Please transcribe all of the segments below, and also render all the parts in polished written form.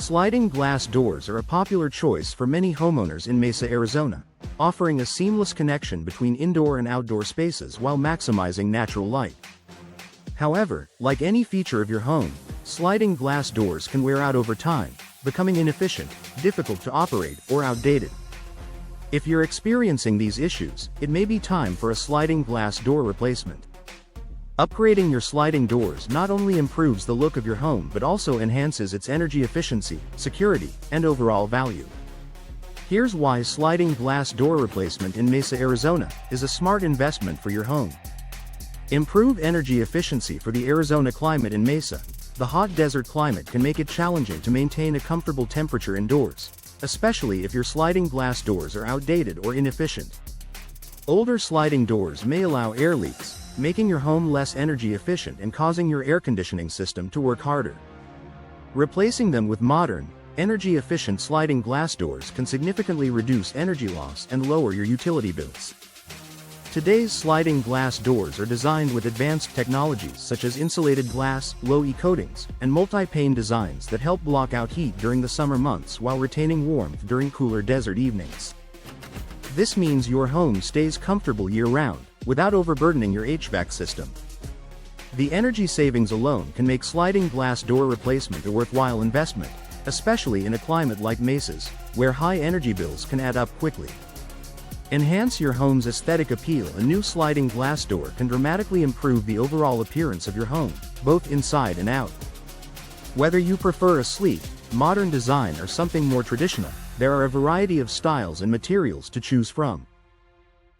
Sliding glass doors are a popular choice for many homeowners in Mesa, Arizona, offering a seamless connection between indoor and outdoor spaces while maximizing natural light. However, like any feature of your home, sliding glass doors can wear out over time, becoming inefficient, difficult to operate, or outdated. If you're experiencing these issues, it may be time for a sliding glass door replacement. Upgrading your sliding doors not only improves the look of your home but also enhances its energy efficiency, security, and overall value. Here's why sliding glass door replacement in Mesa, Arizona, is a smart investment for your home. Improve energy efficiency. For the Arizona climate in Mesa, the hot desert climate can make it challenging to maintain a comfortable temperature indoors, especially if your sliding glass doors are outdated or inefficient. Older sliding doors may allow air leaks, making your home less energy efficient and causing your air conditioning system to work harder. Replacing them with modern, energy-efficient sliding glass doors can significantly reduce energy loss and lower your utility bills. Today's sliding glass doors are designed with advanced technologies such as insulated glass, low-E coatings, and multi-pane designs that help block out heat during the summer months while retaining warmth during cooler desert evenings. This means your home stays comfortable year-round, without overburdening your HVAC system. The energy savings alone can make sliding glass door replacement a worthwhile investment, especially in a climate like Mesa's, where high energy bills can add up quickly. Enhance your home's aesthetic appeal. A new sliding glass door can dramatically improve the overall appearance of your home, both inside and out. Whether you prefer a sleek, modern design or something more traditional, there are a variety of styles and materials to choose from.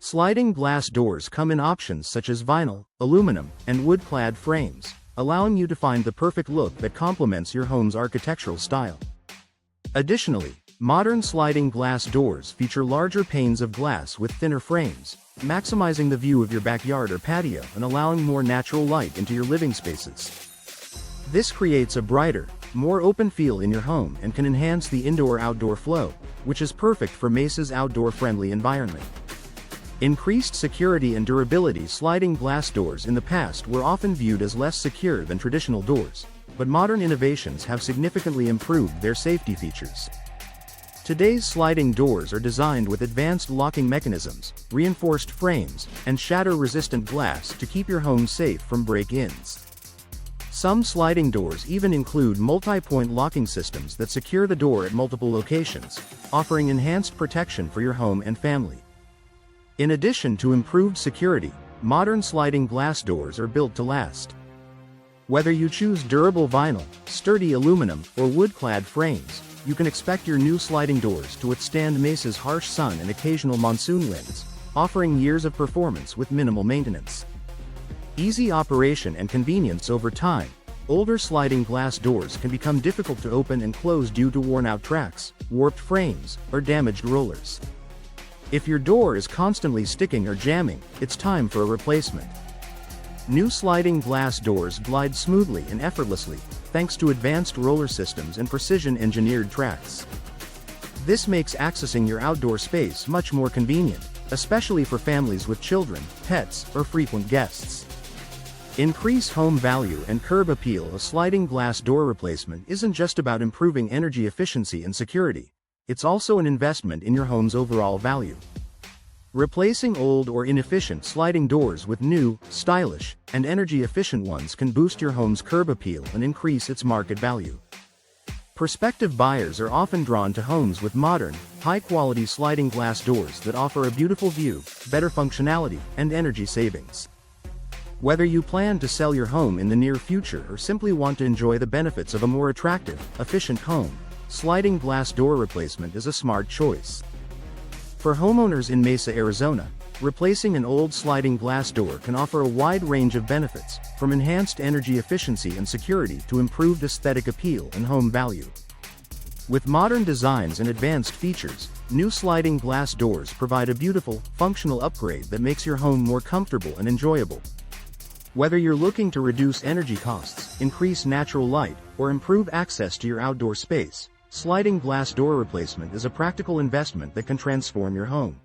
Sliding glass doors come in options such as vinyl, aluminum, and wood-clad frames, allowing you to find the perfect look that complements your home's architectural style. Additionally, modern sliding glass doors feature larger panes of glass with thinner frames, maximizing the view of your backyard or patio and allowing more natural light into your living spaces. This creates a brighter, more open feel in your home and can enhance the indoor-outdoor flow, which is perfect for Mesa's outdoor-friendly environment. Increased security and durability. Sliding glass doors in the past were often viewed as less secure than traditional doors, but modern innovations have significantly improved their safety features. Today's sliding doors are designed with advanced locking mechanisms, reinforced frames, and shatter-resistant glass to keep your home safe from break-ins. Some sliding doors even include multi-point locking systems that secure the door at multiple locations, offering enhanced protection for your home and family. In addition to improved security, modern sliding glass doors are built to last. Whether you choose durable vinyl, sturdy aluminum, or wood-clad frames, you can expect your new sliding doors to withstand Mesa's harsh sun and occasional monsoon winds, offering years of performance with minimal maintenance. Easy operation and convenience. Over time, older sliding glass doors can become difficult to open and close due to worn-out tracks, warped frames, or damaged rollers. If your door is constantly sticking or jamming, it's time for a replacement. New sliding glass doors glide smoothly and effortlessly, thanks to advanced roller systems and precision-engineered tracks. This makes accessing your outdoor space much more convenient, especially for families with children, pets, or frequent guests. Increase home value and curb appeal. A sliding glass door replacement isn't just about improving energy efficiency and security. It's also an investment in your home's overall value. Replacing old or inefficient sliding doors with new, stylish, and energy-efficient ones can boost your home's curb appeal and increase its market value. Prospective buyers are often drawn to homes with modern, high-quality sliding glass doors that offer a beautiful view, better functionality, and energy savings. Whether you plan to sell your home in the near future or simply want to enjoy the benefits of a more attractive, efficient home, sliding glass door replacement is a smart choice. For homeowners in Mesa, Arizona, replacing an old sliding glass door can offer a wide range of benefits, from enhanced energy efficiency and security to improved aesthetic appeal and home value. With modern designs and advanced features, new sliding glass doors provide a beautiful, functional upgrade that makes your home more comfortable and enjoyable. Whether you're looking to reduce energy costs, increase natural light, or improve access to your outdoor space, sliding glass door replacement is a practical investment that can transform your home.